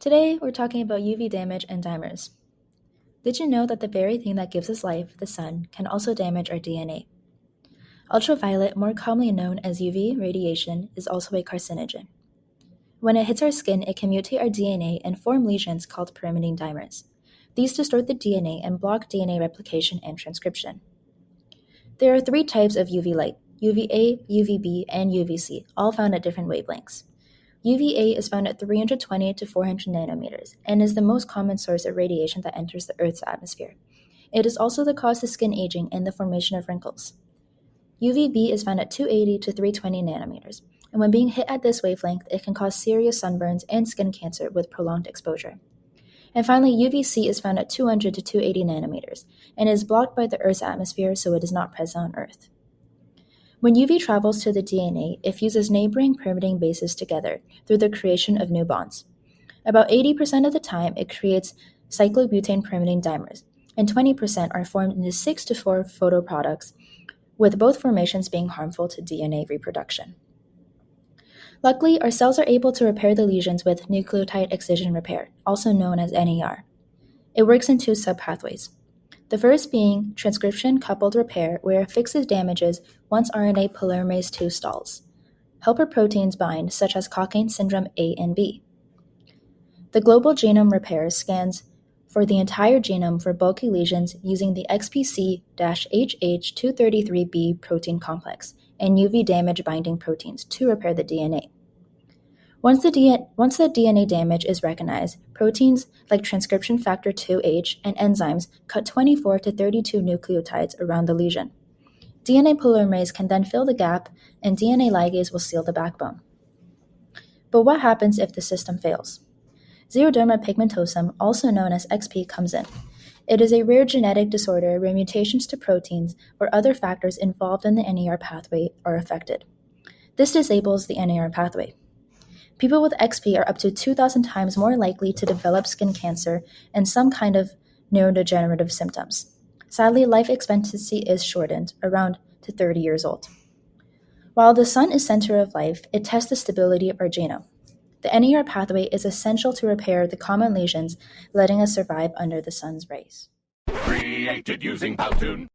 Today, we're talking about UV damage and dimers. Did you know that the very thing that gives us life, the sun, can also damage our DNA? Ultraviolet, more commonly known as UV radiation, is also a carcinogen. When it hits our skin, it can mutate our DNA and form lesions called pyrimidine dimers. These distort the DNA and block DNA replication and transcription. There are three types of UV light: UVA, UVB, and UVC, all found at different wavelengths. UVA is found at 320 to 400 nanometers and is the most common source of radiation that enters the Earth's atmosphere. It is also the cause of skin aging and the formation of wrinkles. UVB is found at 280 to 320 nanometers, and when being hit at this wavelength, it can cause serious sunburns and skin cancer with prolonged exposure. And finally, UVC is found at 200 to 280 nanometers and is blocked by the Earth's atmosphere, so it is not present on Earth. When UV travels to the DNA, it fuses neighboring pyrimidine bases together through the creation of new bonds. About 80% of the time, it creates cyclobutane pyrimidine dimers, and 20% are formed into 6 to 4 photoproducts, with both formations being harmful to DNA reproduction. Luckily, our cells are able to repair the lesions with nucleotide excision repair, also known as NER. It works in two subpathways. The first being transcription-coupled repair, where it fixes damages once RNA polymerase II stalls. Helper proteins bind, such as Cockayne syndrome A and B. The global genome repair scans for the entire genome for bulky lesions using the XPC-HH233B protein complex and UV damage binding proteins to repair the DNA. Once the DNA damage is recognized, proteins like transcription factor 2H and enzymes cut 24 to 32 nucleotides around the lesion. DNA polymerase can then fill the gap, and DNA ligase will seal the backbone. But what happens if the system fails? Xeroderma pigmentosum, also known as XP, comes in. It is a rare genetic disorder where mutations to proteins or other factors involved in the NER pathway are affected. This disables the NER pathway. People with XP are up to 2,000 times more likely to develop skin cancer and some kind of neurodegenerative symptoms. Sadly, life expectancy is shortened, around to 30 years old. While the sun is center of life, it tests the stability of our genome. The NER pathway is essential to repair the common lesions, letting us survive under the sun's rays. Created using Powtoon.